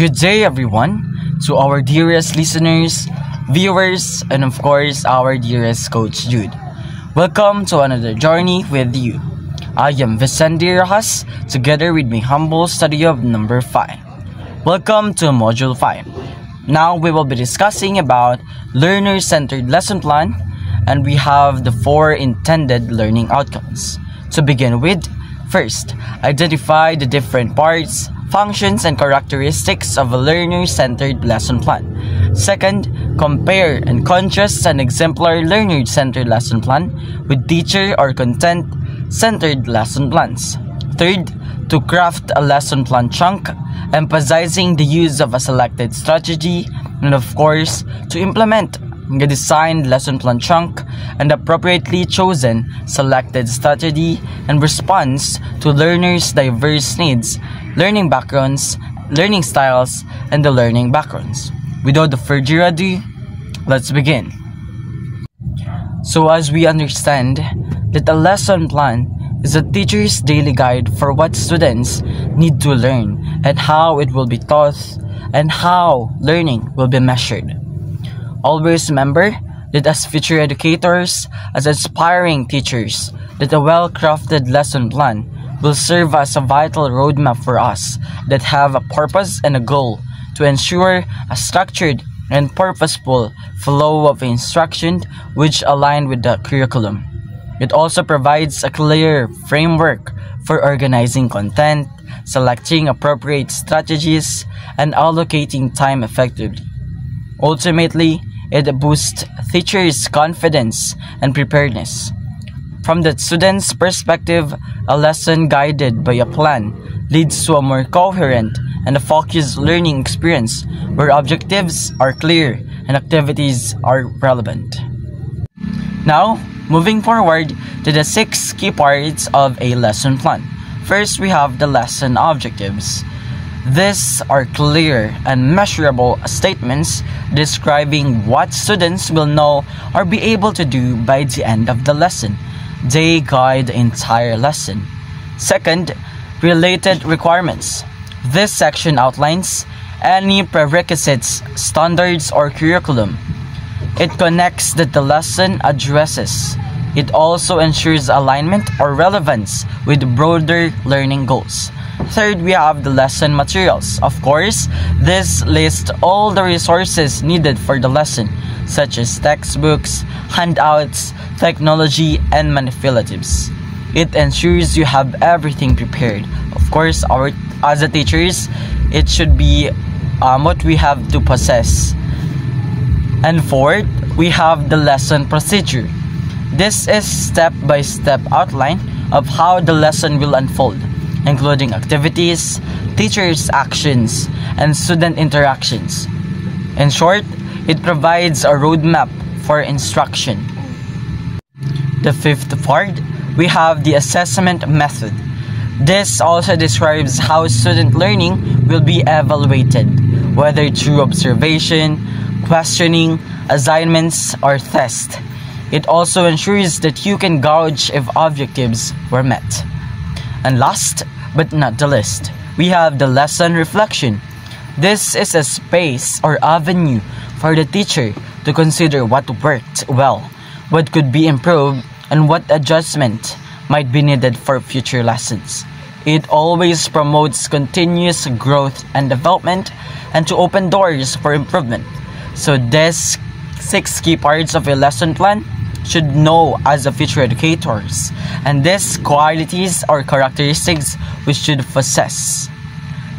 Good day, everyone, to our dearest listeners, viewers, and of course, our dearest Coach Jude. Welcome to another journey with you. I am Vicente Rojas, together with my humble study of number 5. Welcome to Module 5. Now we will be discussing about learner-centered lesson plan, and we have the 4 intended learning outcomes. To begin with, first, identify the different parts, functions, and characteristics of a learner-centered lesson plan. Second, compare and contrast an exemplary learner-centered lesson plan with teacher or content-centered lesson plans. Third, to craft a lesson plan chunk, emphasizing the use of a selected strategy, and of course, to implement the designed lesson plan chunk and appropriately chosen selected strategy in response to learners' diverse needs, learning backgrounds, learning styles, and the learning backgrounds. Without further ado, let's begin. So as we understand that a lesson plan is a teacher's daily guide for what students need to learn and how it will be taught and how learning will be measured. Always remember that as future educators, as aspiring teachers, that a well-crafted lesson plan will serve as a vital roadmap for us that have a purpose and a goal to ensure a structured and purposeful flow of instruction which align with the curriculum. It also provides a clear framework for organizing content, selecting appropriate strategies, and allocating time effectively. Ultimately, it boosts teachers' confidence and preparedness. From the student's perspective, a lesson guided by a plan leads to a more coherent and a focused learning experience where objectives are clear and activities are relevant. Now, moving forward to the 6 key parts of a lesson plan. First, we have the lesson objectives. These are clear and measurable statements describing what students will know or be able to do by the end of the lesson. They guide the entire lesson. Second, related requirements. This section outlines any prerequisites, standards, or curriculum. It connects that the lesson addresses. It also ensures alignment or relevance with broader learning goals. Third, we have the lesson materials. Of course, this lists all the resources needed for the lesson, such as textbooks, handouts, technology, and manipulatives. It ensures you have everything prepared. Of course, as a teachers, it should be what we have to possess. And fourth, we have the lesson procedure. This is step-by-step outline of how the lesson will unfold, including activities, teachers' actions, and student interactions. In short, it provides a roadmap for instruction. The 5th part, we have the assessment method. This also describes how student learning will be evaluated, whether through observation, questioning, assignments, or tests. It also ensures that you can gauge if objectives were met. And last but not the least, we have the lesson reflection. This is a space or avenue for the teacher to consider what worked well, what could be improved, and what adjustment might be needed for future lessons. It always promotes continuous growth and development and to open doors for improvement. So these 6 key parts of a lesson plan should know as a future educators, and these qualities or characteristics we should possess.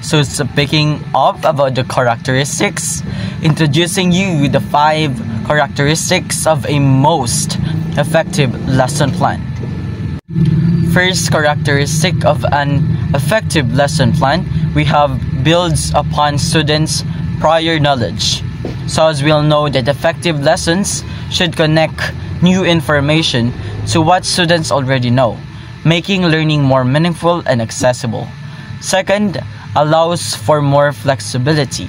So speaking up about the characteristics, introducing you the 5 characteristics of a most effective lesson plan. First characteristic of an effective lesson plan, we have builds upon students' prior knowledge. So as we all know that effective lessons should connect new information to what students already know, making learning more meaningful and accessible. Second, allows for more flexibility.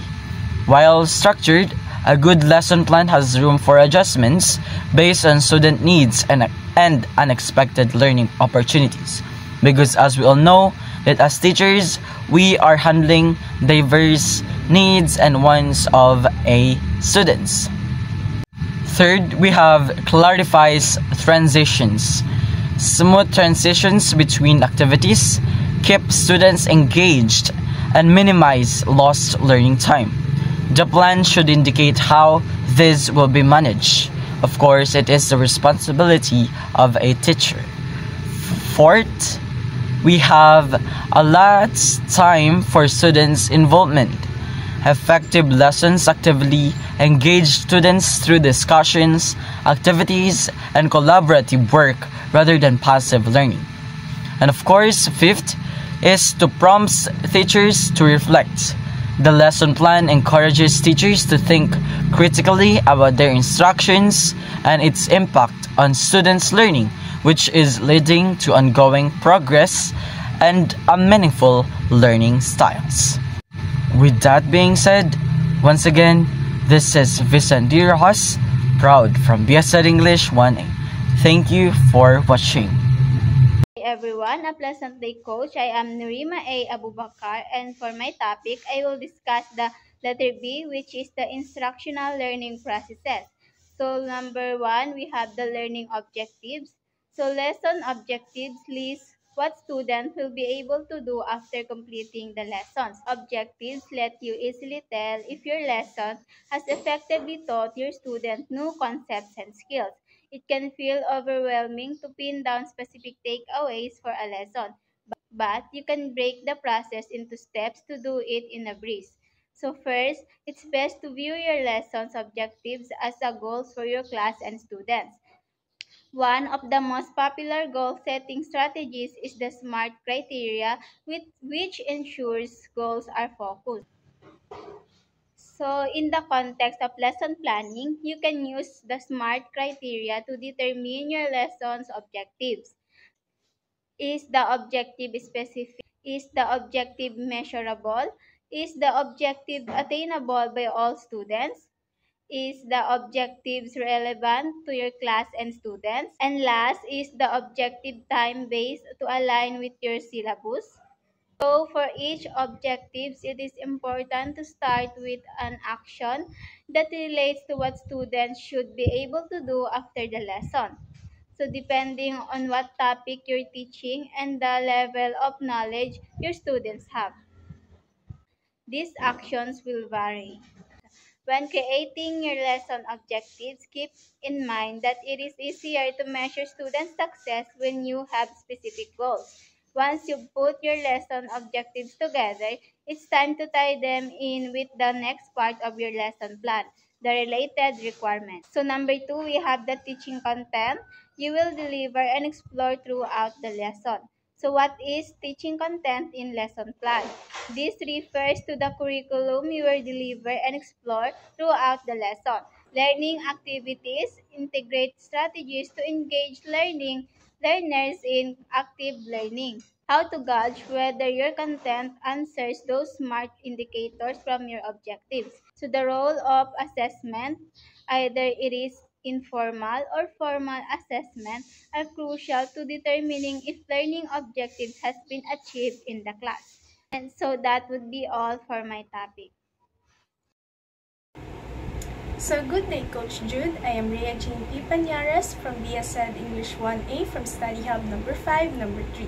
While structured, a good lesson plan has room for adjustments based on student needs and unexpected learning opportunities. Because as we all know, that as teachers, we are handling diverse needs, and wants of a students. Third, we have clarifies transitions. Smooth transitions between activities keep students engaged and minimize lost learning time. The plan should indicate how this will be managed. Of course, it is the responsibility of a teacher. Fourth, we have a lot time for students' involvement. Effective lessons actively engage students through discussions, activities, and collaborative work rather than passive learning. And of course, fifth is to prompt teachers to reflect. The lesson plan encourages teachers to think critically about their instructions and its impact on students' learning, which is leading to ongoing progress and meaningful learning styles. With that being said, once again, this is Vicente Rojas, proud from BSED English 1A. Thank you for watching. Hey everyone, a pleasant day coach. I am Nurima A. Abubakar, and for my topic, I will discuss the letter B, which is the instructional learning processes. So number one, we have the learning objectives. So lesson objectives list what students will be able to do after completing the lessons. Objectives let you easily tell if your lesson has effectively taught your students new concepts and skills. It can feel overwhelming to pin down specific takeaways for a lesson, but you can break the process into steps to do it in a breeze. So first, it's best to view your lesson's objectives as a goals for your class and students. One of the most popular goal-setting strategies is the SMART criteria, which ensures goals are focused. So, in the context of lesson planning, you can use the SMART criteria to determine your lesson's objectives. Is the objective specific? Is the objective measurable? Is the objective attainable by all students? Is the objectives relevant to your class and students? And last, is the objective time-based to align with your syllabus? So for each objectives, it is important to start with an action that relates to what students should be able to do after the lesson. So depending on what topic you're teaching and the level of knowledge your students have, these actions will vary. When creating your lesson objectives, keep in mind that it is easier to measure student success when you have specific goals. Once you put your lesson objectives together, it's time to tie them in with the next part of your lesson plan, the related requirements. So number two, we have the teaching content you will deliver and explore throughout the lesson. So what is teaching content in lesson plan? This refers to the curriculum you will deliver and explore throughout the lesson. Learning activities integrate strategies to engage learners in active learning. How to gauge whether your content answers those SMART indicators from your objectives. So the role of assessment, either it is informal or formal assessment, are crucial to determining if learning objectives has been achieved in the class. And so that would be all for my topic. So good day, Coach Jude. I am Rhea Jean P. Pañares from BSED English 1A from Study Hub number 5, number 3.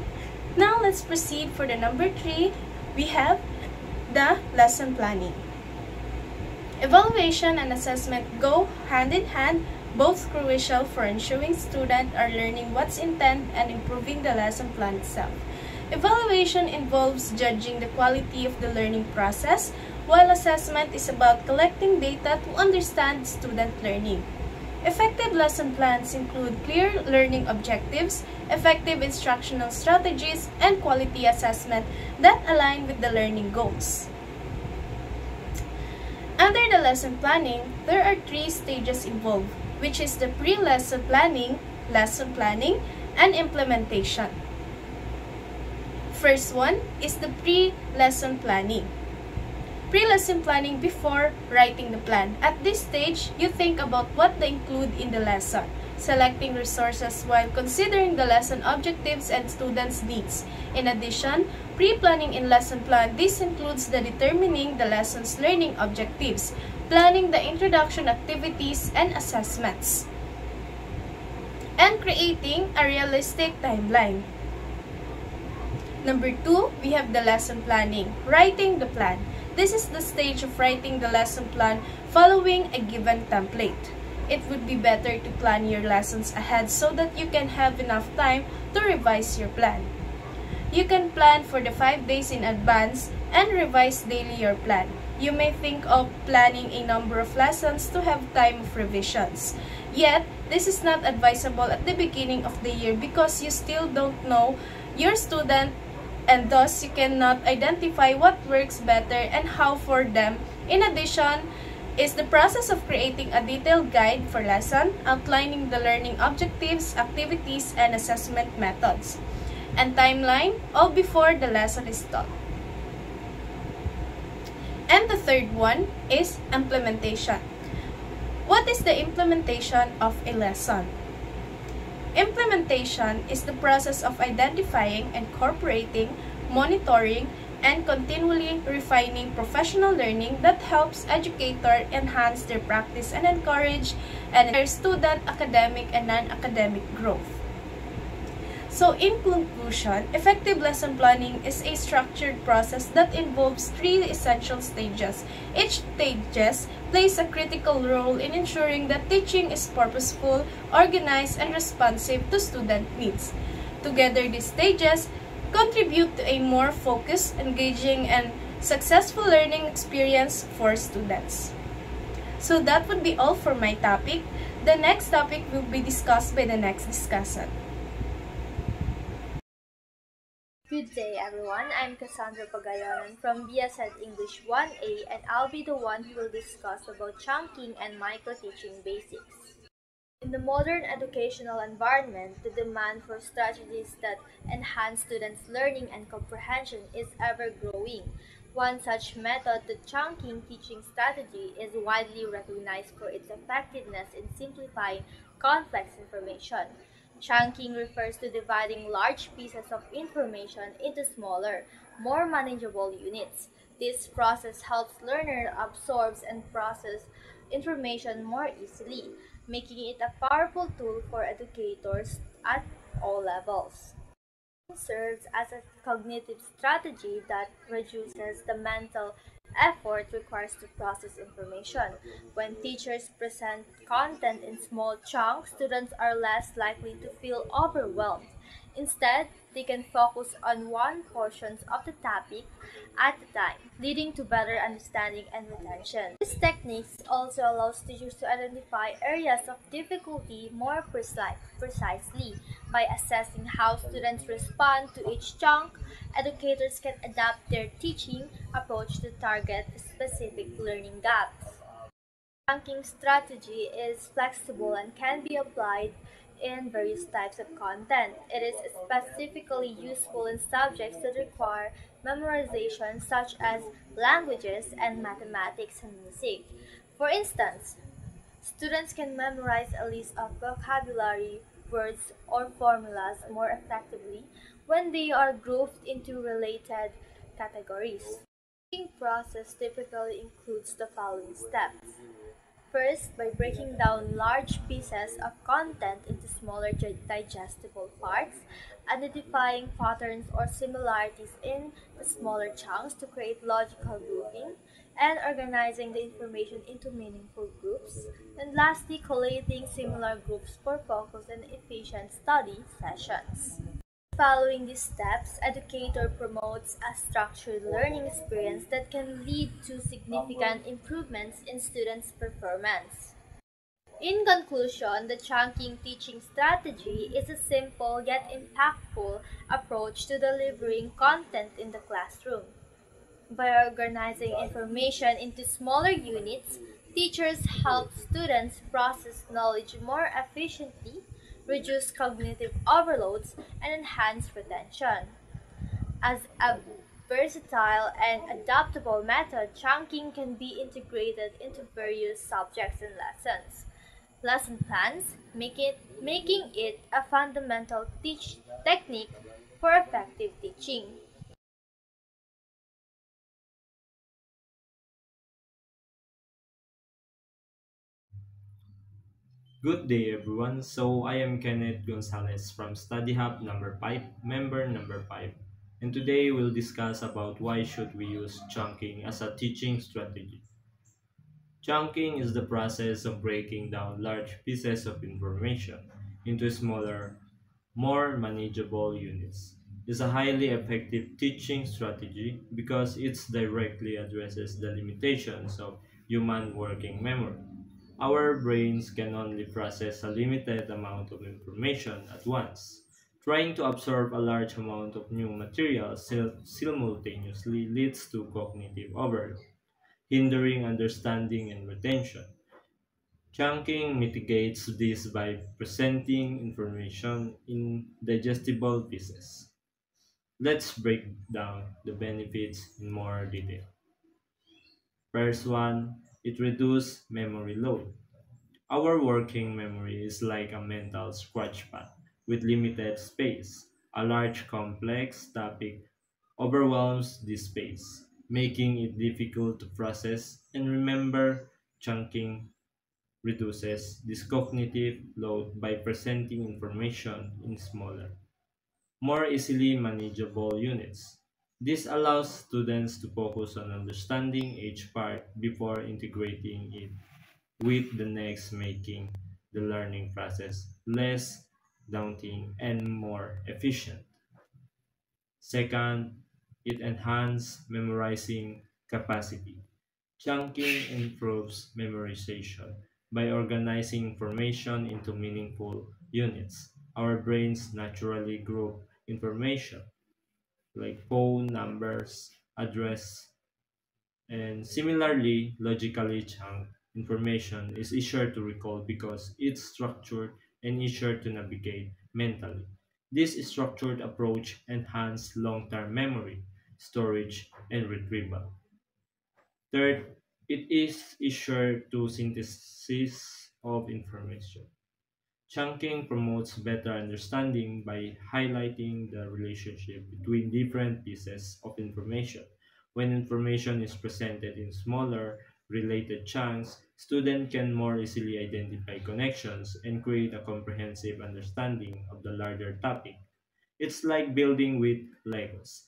Now let's proceed for the number 3. We have the lesson planning. Evaluation and assessment go hand in hand, both crucial for ensuring students are learning what's intended and improving the lesson plan itself. Evaluation involves judging the quality of the learning process, while assessment is about collecting data to understand student learning. Effective lesson plans include clear learning objectives, effective instructional strategies, and quality assessment that align with the learning goals. Under the lesson planning, there are 3 stages involved, which is the pre-lesson planning, lesson planning, and implementation. First one is the pre-lesson planning. Pre-lesson planning before writing the plan. At this stage, you think about what to include in the lesson. selecting resources while considering the lesson objectives and students' needs. In addition, pre-planning in lesson plan, this includes the determining the lesson's learning objectives, planning the introduction activities and assessments, and creating a realistic timeline. Number 2, we have the lesson planning, writing the plan. This is the stage of writing the lesson plan following a given template. It would be better to plan your lessons ahead so that you can have enough time to revise your plan. You can plan for the 5 days in advance and revise daily your plan. You may think of planning a number of lessons to have time of revisions. Yet, this is not advisable at the beginning of the year because you still don't know your student and thus you cannot identify what works better and how for them. In addition, is the process of creating a detailed guide for lesson, outlining the learning objectives, activities, and assessment methods, and timeline all before the lesson is taught. And the third one is implementation. What is the implementation of a lesson? Implementation is the process of identifying, incorporating, monitoring, and continually refining professional learning that helps educators enhance their practice and encourage their student academic and non-academic growth. So in conclusion, effective lesson planning is a structured process that involves 3 essential stages. Each stage plays a critical role in ensuring that teaching is purposeful, organized, and responsive to student needs. Together, these stages contribute to a more focused, engaging, and successful learning experience for students. So that would be all for my topic. The next topic will be discussed by the next discussant. Good day everyone, I'm Cassandra Pagayanan from BSED English 1A and I'll be the one who will discuss about chunking and micro-teaching basics. In the modern educational environment, the demand for strategies that enhance students' learning and comprehension is ever growing. One such method, the chunking teaching strategy, is widely recognized for its effectiveness in simplifying complex information. Chunking refers to dividing large pieces of information into smaller, more manageable units. This process helps learners absorb and process information more easily, making it a powerful tool for educators at all levels. It serves as a cognitive strategy that reduces the mental effort required to process information. When teachers present content in small chunks, students are less likely to feel overwhelmed. Instead, they can focus on one portion of the topic at a time, leading to better understanding and retention. This technique also allows teachers to identify areas of difficulty more precisely. By assessing how students respond to each chunk, educators can adapt their teaching approach to target specific learning gaps. Chunking strategy is flexible and can be applied in various types of content. It is specifically useful in subjects that require memorization such as languages and mathematics and music. For instance, students can memorize a list of vocabulary, words, or formulas more effectively when they are grouped into related categories. The thinking process typically includes the following steps. First, by breaking down large pieces of content into smaller digestible parts, identifying patterns or similarities in the smaller chunks to create logical grouping, and organizing the information into meaningful groups, and lastly, collating similar groups for focused and efficient study sessions. Following these steps, educator promotes a structured learning experience that can lead to significant improvements in students' performance. In conclusion, the chunking teaching strategy is a simple yet impactful approach to delivering content in the classroom. By organizing information into smaller units, teachers help students process knowledge more efficiently, reduce cognitive overloads, and enhance retention. As a versatile and adaptable method, chunking can be integrated into various subjects and lessons. lesson plans, making it a fundamental teach technique for effective teaching. Good day, everyone. So, I am Kenneth Gonzalez from Study Hub number 5, member number 5. And today we'll discuss about why should we use chunking as a teaching strategy. Chunking is the process of breaking down large pieces of information into smaller, more manageable units. It's a highly effective teaching strategy because it directly addresses the limitations of human working memory. Our brains can only process a limited amount of information at once. Trying to absorb a large amount of new material simultaneously leads to cognitive overload, hindering understanding and retention. Chunking mitigates this by presenting information in digestible pieces. Let's break down the benefits in more detail. First one, it reduces memory load. Our working memory is like a mental scratchpad with limited space. A large complex topic overwhelms this space, making it difficult to process and remember. Chunking reduces this cognitive load by presenting information in smaller, more easily manageable units. This allows students to focus on understanding each part before integrating it with the next, making the learning process less daunting and more efficient. Second, it enhances memorizing capacity. Chunking improves memorization by organizing information into meaningful units. Our brains naturally group information like phone numbers, address, and similarly, logically chunked information is easier to recall because it's structured and easier to navigate mentally. This structured approach enhances long-term memory, storage, and retrieval. Third, it is easier to synthesis of information. Chunking promotes better understanding by highlighting the relationship between different pieces of information. When information is presented in smaller, related chunks, students can more easily identify connections and create a comprehensive understanding of the larger topic. It's like building with Legos.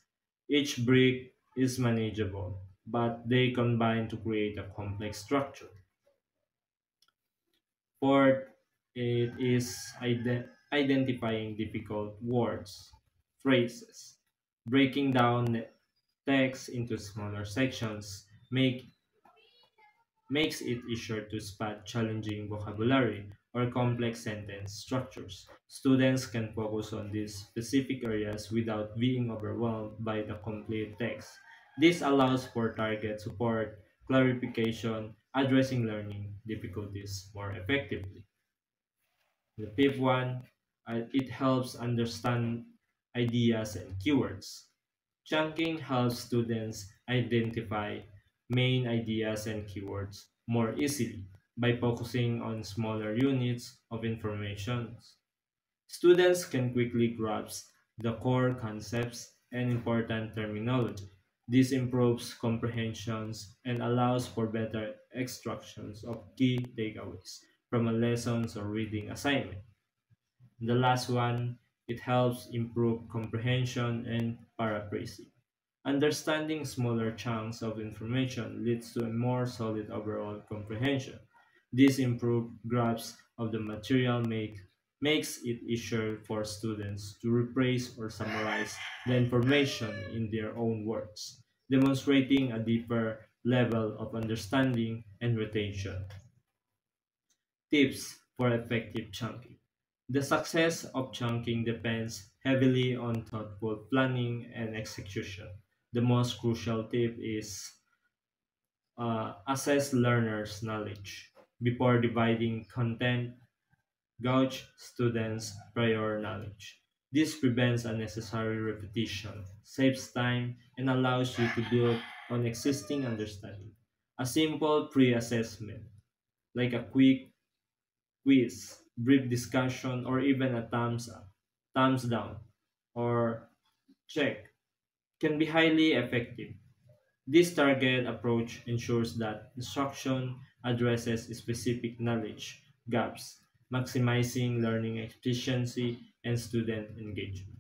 Each brick is manageable, but they combine to create a complex structure. Fourth, it is identifying difficult words, phrases. Breaking down text into smaller sections makes it easier to spot challenging vocabulary or complex sentence structures. Students can focus on these specific areas without being overwhelmed by the complete text. This allows for target support, clarification, addressing learning difficulties more effectively. The fifth one, it helps understand ideas and keywords. Chunking helps students identify main ideas and keywords more easily by focusing on smaller units of information. Students can quickly grasp the core concepts and important terminology. This improves comprehensions and allows for better extractions of key takeaways from a lessons or reading assignment. The last one, it helps improve comprehension and paraphrasing. Understanding smaller chunks of information leads to a more solid overall comprehension. This improved grasp of the material makes it easier for students to rephrase or summarize the information in their own words, demonstrating a deeper level of understanding and retention. Tips for effective chunking. The success of chunking depends heavily on thoughtful planning and execution. The most crucial tip is assess learners' knowledge. Before dividing content, gauge students' prior knowledge. This prevents unnecessary repetition, saves time, and allows you to build on existing understanding. A simple pre assessment, like a quick quiz, brief discussion, or even a thumbs up, thumbs down, or check can be highly effective. This target approach ensures that instruction addresses specific knowledge gaps, maximizing learning efficiency and student engagement.